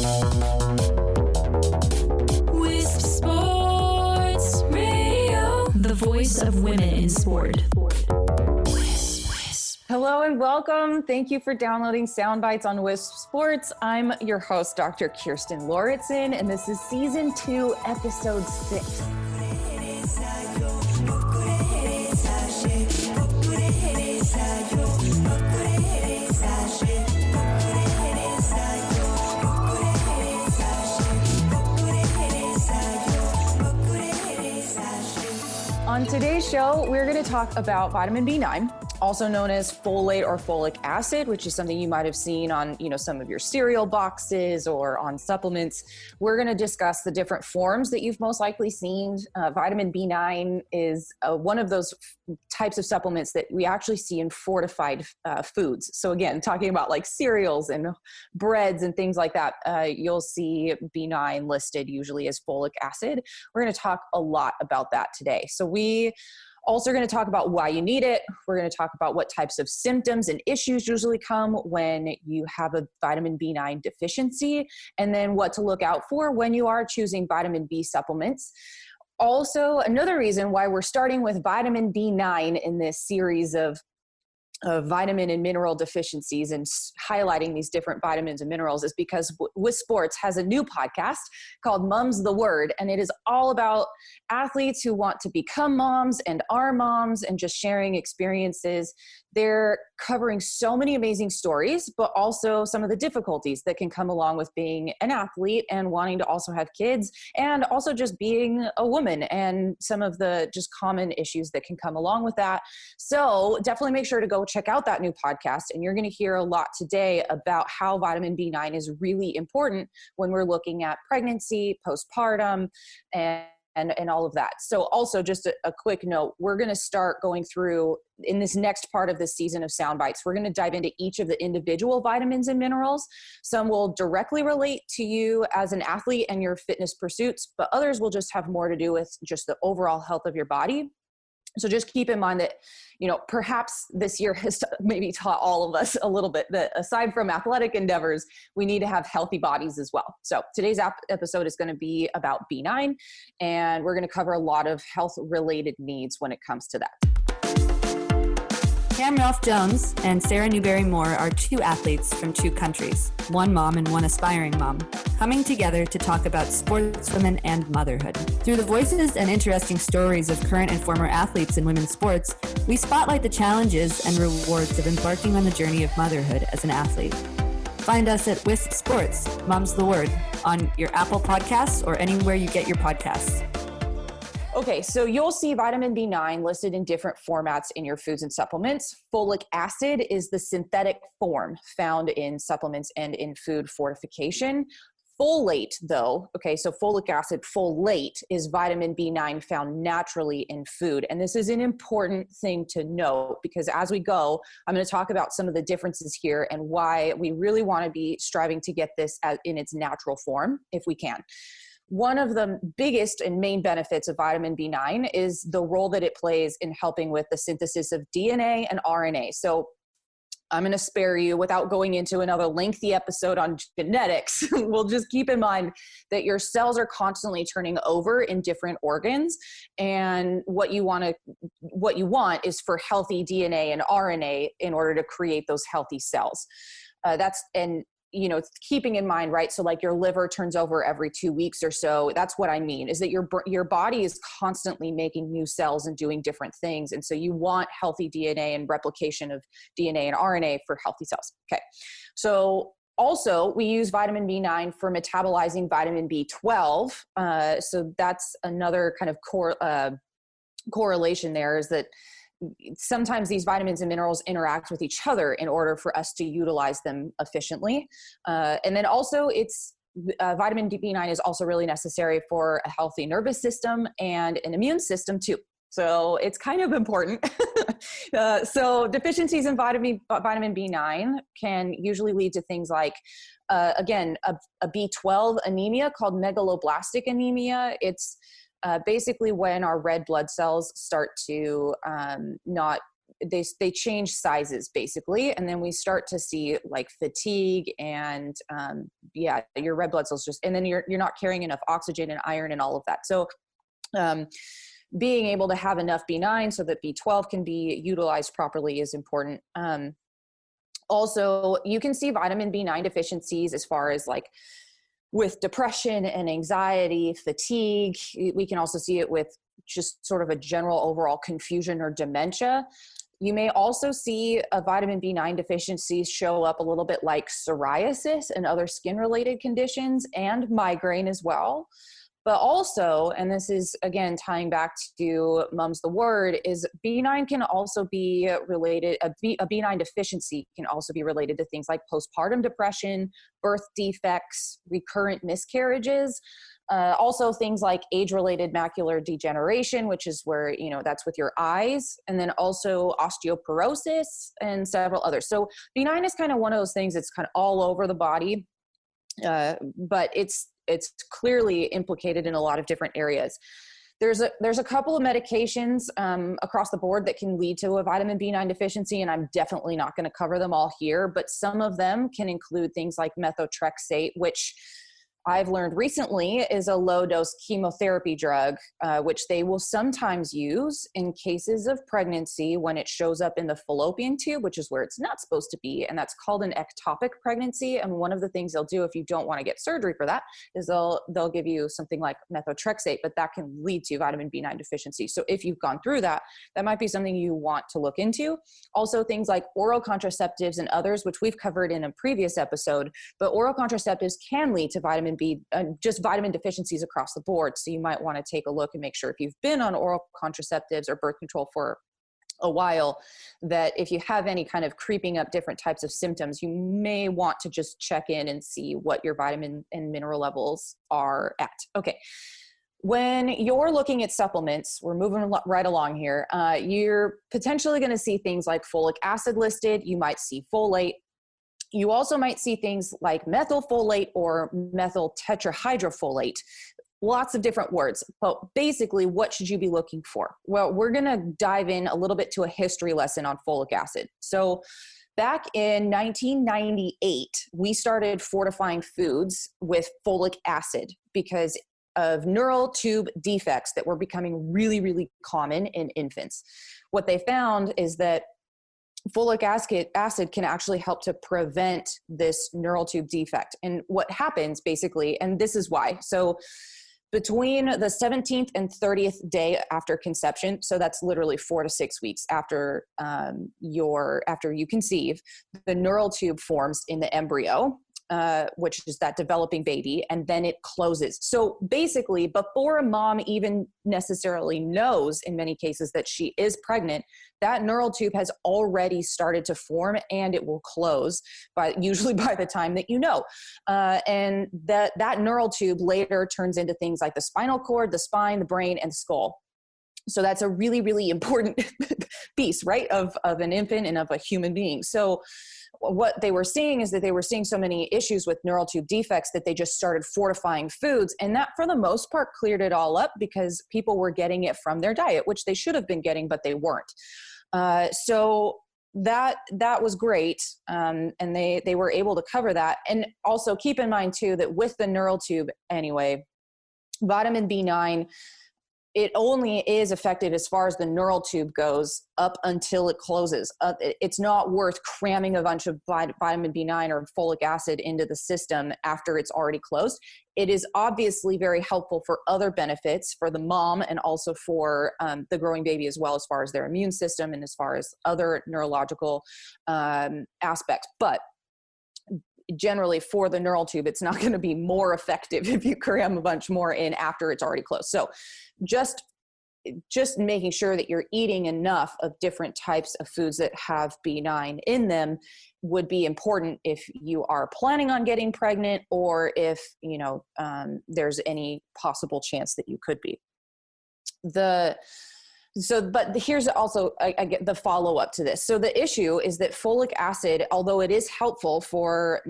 Wisp Sports Radio, the voice of women in sport. Hello and welcome. Thank you for downloading Soundbites on Wisp Sports. I'm your host, Dr. Kirstin Lauritzen, and this is Season 2, Episode 6. On today's show, we're going to talk about vitamin B9, also known as folate or folic acid, which is something you might have seen on, some of your cereal boxes or on supplements. We're going to discuss the different forms that you've most likely seen. Vitamin B9 is one of those types of supplements that we actually see in fortified foods. So again, talking about like cereals and breads and things like that, you'll see B9 listed usually as folic acid. We're going to talk a lot about that today. So we also are going to talk about why you need it. We're going to talk about what types of symptoms and issues usually come when you have a vitamin B9 deficiency, and then what to look out for when you are choosing vitamin B supplements. Also, another reason why we're starting with vitamin B9 in this series of vitamin and mineral deficiencies and highlighting these different vitamins and minerals is because Wisp Sports has a new podcast called Mom's the Word, and it is all about athletes who want to become moms and are moms and just sharing experiences. They're covering so many amazing stories, but also some of the difficulties that can come along with being an athlete and wanting to also have kids, and also just being a woman and some of the just common issues that can come along with that. So definitely make sure to go check out that new podcast. And you're going to hear a lot today about how vitamin B9 is really important when we're looking at pregnancy, postpartum, and all of that. So also just a quick note, we're going to start going through in this next part of this season of Soundbites, we're going to dive into each of the individual vitamins and minerals. Some will directly relate to you as an athlete and your fitness pursuits, but others will just have more to do with just the overall health of your body. So just keep in mind that, perhaps this year has maybe taught all of us a little bit that aside from athletic endeavors, we need to have healthy bodies as well. So today's episode is going to be about B9, and we're going to cover a lot of health-related needs when it comes to that. Cam Ralph-Jones and Sarah Newberry-Moore are two athletes from two countries, one mom and one aspiring mom, coming together to talk about sportswomen and motherhood. Through the voices and interesting stories of current and former athletes in women's sports, we spotlight the challenges and rewards of embarking on the journey of motherhood as an athlete. Find us at Wisp Sports, Mom's the Word, on your Apple Podcasts or anywhere you get your podcasts. Okay, so you'll see vitamin B9 listed in different formats in your foods and supplements. Folic acid is the synthetic form found in supplements and in food fortification. Folate, though, so folic acid, folate is vitamin B9 found naturally in food. And this is an important thing to note because as we go, I'm going to talk about some of the differences here and why we really want to be striving to get this in its natural form if we can. One of the biggest and main benefits of vitamin B9 is the role that it plays in helping with the synthesis of DNA and RNA. So I'm going to spare you without going into another lengthy episode on genetics. We'll just keep in mind that your cells are constantly turning over in different organs. And what you want is for healthy DNA and RNA in order to create those healthy cells. Keeping in mind, right? So like your liver turns over every 2 weeks or so. That's what I mean, is that your body is constantly making new cells and doing different things. And so you want healthy DNA and replication of DNA and RNA for healthy cells. Okay. So also we use vitamin B9 for metabolizing vitamin B12. So that's another kind of correlation there is that sometimes these vitamins and minerals interact with each other in order for us to utilize them efficiently. And then also vitamin B9 is also really necessary for a healthy nervous system and an immune system too. So it's kind of important. So deficiencies in vitamin B9 can usually lead to things like, again, a B12 anemia called megaloblastic anemia. It's basically when our red blood cells start to not they change sizes basically. And then we start to see like fatigue and your red blood cells and then you're not carrying enough oxygen and iron and all of that. So being able to have enough B9 so that B12 can be utilized properly is important. Also, you can see vitamin B9 deficiencies as far as like with depression and anxiety, fatigue. We can also see it with just sort of a general overall confusion or dementia. You may also see a vitamin B9 deficiency show up a little bit like psoriasis and other skin-related conditions and migraine as well. But also, and this is again tying back to Mum's the Word, is B9 can also be related, a B9 deficiency can also be related to things like postpartum depression, birth defects, recurrent miscarriages, also things like age-related macular degeneration, which is where, that's with your eyes, and then also osteoporosis and several others. So B9 is kind of one of those things that's kind of all over the body, but it's clearly implicated in a lot of different areas. There's a couple of medications across the board that can lead to a vitamin B9 deficiency, and I'm definitely not going to cover them all here, but some of them can include things like methotrexate, which I've learned recently is a low-dose chemotherapy drug, which they will sometimes use in cases of pregnancy when it shows up in the fallopian tube, which is where it's not supposed to be, and that's called an ectopic pregnancy. And one of the things they'll do if you don't want to get surgery for that is they'll give you something like methotrexate, but that can lead to vitamin B9 deficiency. So if you've gone through that, that might be something you want to look into. Also, things like oral contraceptives and others, which we've covered in a previous episode, but oral contraceptives can lead to just vitamin deficiencies across the board. So you might want to take a look and make sure if you've been on oral contraceptives or birth control for a while, that if you have any kind of creeping up different types of symptoms, you may want to just check in and see what your vitamin and mineral levels are at. Okay. When you're looking at supplements, we're moving right along here. You're potentially going to see things like folic acid listed. You might see folate. You also might see things like methylfolate or methyl-tetrahydrofolate. Lots of different words, but basically what should you be looking for? Well, we're gonna dive in a little bit to a history lesson on folic acid. So back in 1998, we started fortifying foods with folic acid because of neural tube defects that were becoming really, really common in infants. What they found is that folic acid can actually help to prevent this neural tube defect. And what happens basically, and this is why, so between the 17th and 30th day after conception, so that's literally 4 to 6 weeks after you conceive, the neural tube forms in the embryo, which is that developing baby, and then it closes. So basically, before a mom even necessarily knows in many cases that she is pregnant, that neural tube has already started to form and it will close usually by the time that you know. And that neural tube later turns into things like the spinal cord, the spine, the brain, and the skull. So that's a really, really important piece, right, of an infant and of a human being. So what they were seeing is that they were seeing so many issues with neural tube defects that they just started fortifying foods. And that, for the most part, cleared it all up because people were getting it from their diet, which they should have been getting, but they weren't. So that was great. And they were able to cover that. And also keep in mind, too, that with the neural tube anyway, vitamin B9, it only is effective as far as the neural tube goes up until it closes. It's not worth cramming a bunch of vitamin B9 or folic acid into the system after it's already closed. It is obviously very helpful for other benefits for the mom and also for the growing baby as well, as far as their immune system and as far as other neurological aspects. But generally for the neural tube, it's not going to be more effective if you cram a bunch more in after it's already closed. So just making sure that you're eating enough of different types of foods that have B9 in them would be important if you are planning on getting pregnant or if, there's any possible chance that you could be. But here's also, I get the follow-up to this. So the issue is that folic acid, although it is helpful for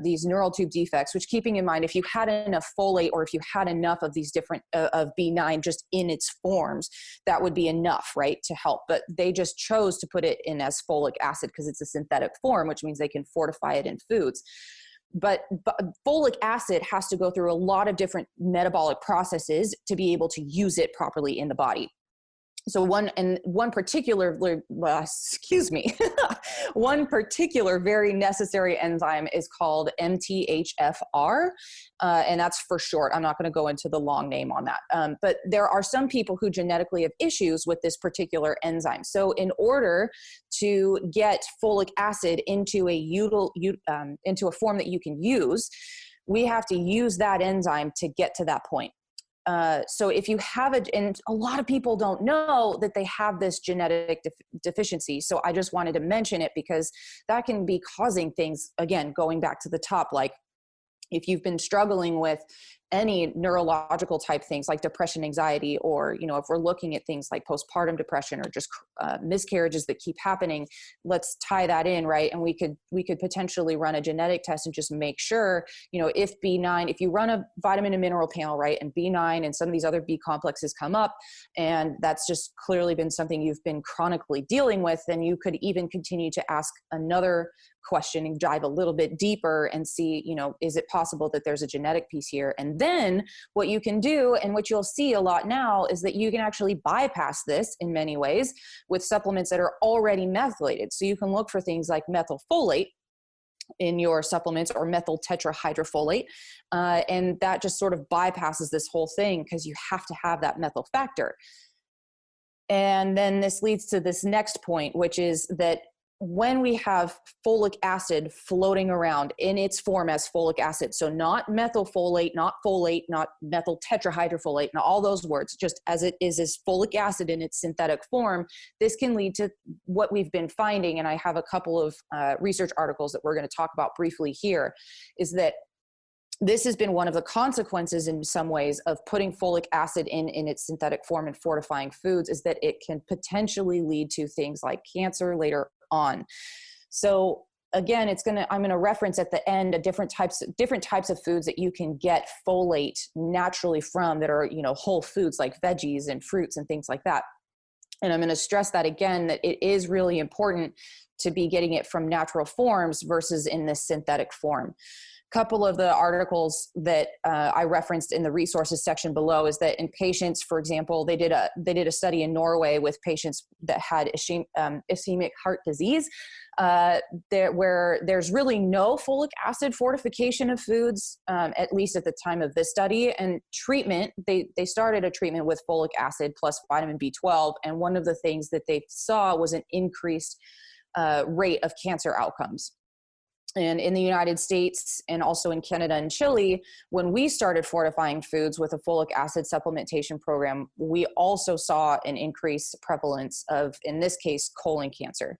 these neural tube defects, which, keeping in mind, if you had enough folate, or if you had enough of these different of B9 just in its forms, that would be enough, right, to help. But they just chose to put it in as folic acid because it's a synthetic form, which means they can fortify it in foods. But folic acid has to go through a lot of different metabolic processes to be able to use it properly in the body. So one particular very necessary enzyme is called MTHFR, and that's for short. I'm not going to go into the long name on that. But there are some people who genetically have issues with this particular enzyme. So in order to get folic acid into a form that you can use, we have to use that enzyme to get to that point. So if you have and a lot of people don't know that they have this genetic deficiency. So I just wanted to mention it because that can be causing things, again, going back to the top, like if you've been struggling with any neurological type things like depression, anxiety, or, if we're looking at things like postpartum depression or just miscarriages that keep happening, let's tie that in, right? And we could potentially run a genetic test and just make sure, if B9, if you run a vitamin and mineral panel, right, and B9 and some of these other B complexes come up, and that's just clearly been something you've been chronically dealing with, then you could even continue to ask another question and dive a little bit deeper and see, is it possible that there's a genetic piece here? And then what you can do, and what you'll see a lot now, is that you can actually bypass this in many ways with supplements that are already methylated. So you can look for things like methyl-folate in your supplements, or methyl-tetrahydrofolate, and that just sort of bypasses this whole thing because you have to have that methyl factor. And then this leads to this next point, which is that when we have folic acid floating around in its form as folic acid, so not methylfolate, not folate, not methyl-tetrahydrofolate, not all those words, just as it is as folic acid in its synthetic form, this can lead to what we've been finding, and I have a couple of research articles that we're going to talk about briefly here, is that this has been one of the consequences in some ways of putting folic acid in its synthetic form and fortifying foods, is that it can potentially lead to things like cancer later on. So again, I'm going to reference at the end different types of foods that you can get folate naturally from, that are, whole foods like veggies and fruits and things like that. And I'm going to stress that again, that it is really important to be getting it from natural forms versus in this synthetic form. Couple of the articles that I referenced in the resources section below is that in patients, for example, they did a study in Norway with patients that had ischemic heart disease, where there's really no folic acid fortification of foods, at least at the time of this study. And treatment, they started a treatment with folic acid plus vitamin B12, and one of the things that they saw was an increased rate of cancer outcomes. And in the United States and also in Canada and Chile, when we started fortifying foods with a folic acid supplementation program, we also saw an increased prevalence of, in this case, colon cancer.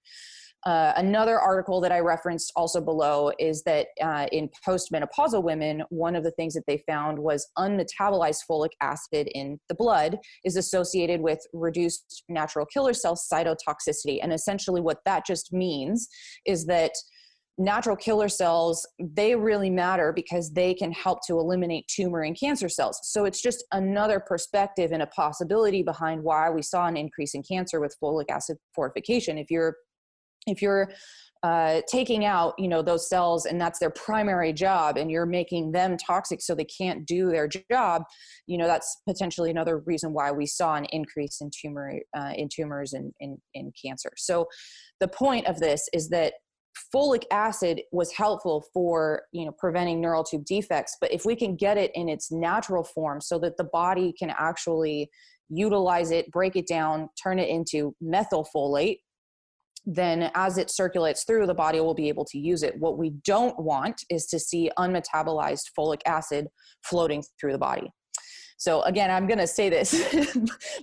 Another article that I referenced also below is that in postmenopausal women, one of the things that they found was unmetabolized folic acid in the blood is associated with reduced natural killer cell cytotoxicity. And essentially what that just means is that natural killer cells, they really matter because they can help to eliminate tumor and cancer cells. So it's just another perspective and a possibility behind why we saw an increase in cancer with folic acid fortification. If you're taking out, those cells, and that's their primary job, and you're making them toxic so they can't do their job, that's potentially another reason why we saw an increase in tumors and in cancer. So the point of this is that folic acid was helpful for, preventing neural tube defects, but if we can get it in its natural form so that the body can actually utilize it, break it down, turn it into methylfolate, then as it circulates through, the body will be able to use it. What we don't want is to see unmetabolized folic acid floating through the body. So again, I'm going to say this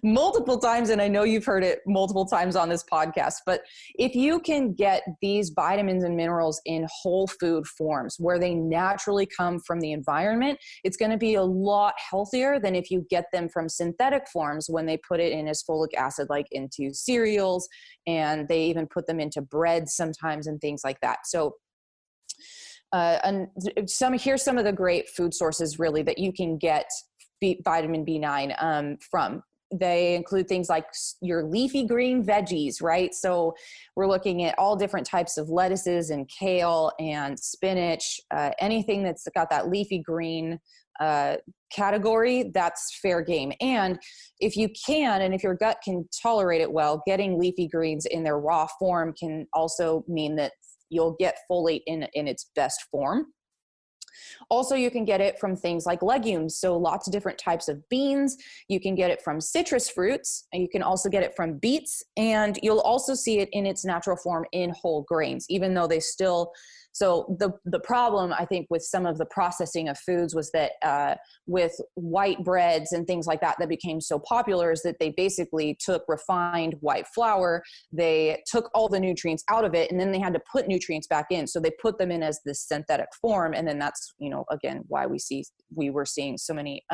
multiple times, and I know you've heard it multiple times on this podcast, but if you can get these vitamins and minerals in whole food forms where they naturally come from the environment, it's going to be a lot healthier than if you get them from synthetic forms when they put it in as folic acid, like into cereals, and they even put them into bread sometimes and things like that. So here's some of the great food sources really that you can get vitamin B9 from. They include things like your leafy green veggies, right? So we're looking at all different types of lettuces and kale and spinach, anything that's got that leafy green category, that's fair game. And if you can, and if your gut can tolerate it well, getting leafy greens in their raw form can also mean that you'll get folate in its best form. Also, you can get it from things like legumes. So lots of different types of beans. You can get it from citrus fruits, and you can also get it from beets. And you'll also see it in its natural form in whole grains, even though they still, so the problem I think with some of the processing of foods was that with white breads and things like that became so popular is that they basically took refined white flour, they took all the nutrients out of it, and then they had to put nutrients back in. So they put them in as this synthetic form. And then that's, again, why we were seeing so many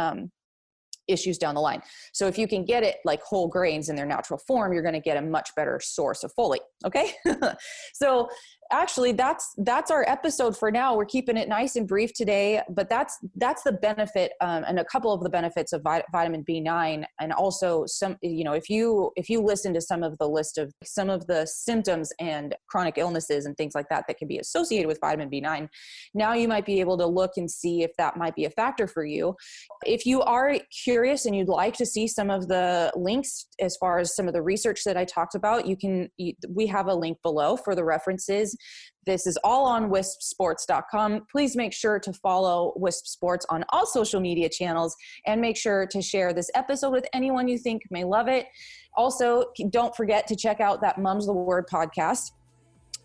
issues down the line. So if you can get it like whole grains in their natural form, you're going to get a much better source of folate. Okay. So actually that's our episode for now. We're keeping it nice and brief today, but that's the benefit and a couple of the benefits of vitamin B9. And also some, if you listen to some of the list of some of the symptoms and chronic illnesses and things like that can be associated with vitamin B9, now you might be able to look and see if that might be a factor for you. If you are curious and you'd like to see some of the links as far as some of the research that I talked about, we have a link below for the references. This is all on wispsports.com. Please make sure to follow Wisp Sports on all social media channels and make sure to share this episode with anyone you think may love it. Also, don't forget to check out that Mum's the Word podcast.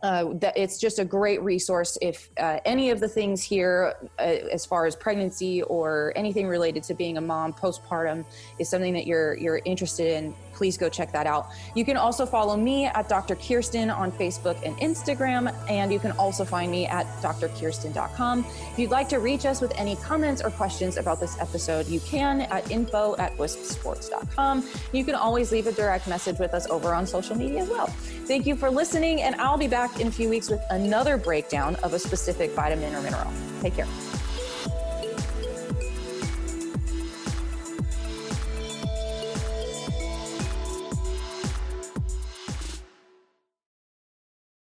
That it's just a great resource if any of the things here as far as pregnancy or anything related to being a mom postpartum is something that you're interested in. Please go check that out. You can also follow me at Dr. Kirstin on Facebook and Instagram, and you can also find me at drkirstin.com. If you'd like to reach us with any comments or questions about this episode, you can at info@wispsports.com. You can always leave a direct message with us over on social media as well. Thank you for listening, and I'll be back in a few weeks with another breakdown of a specific vitamin or mineral. Take care.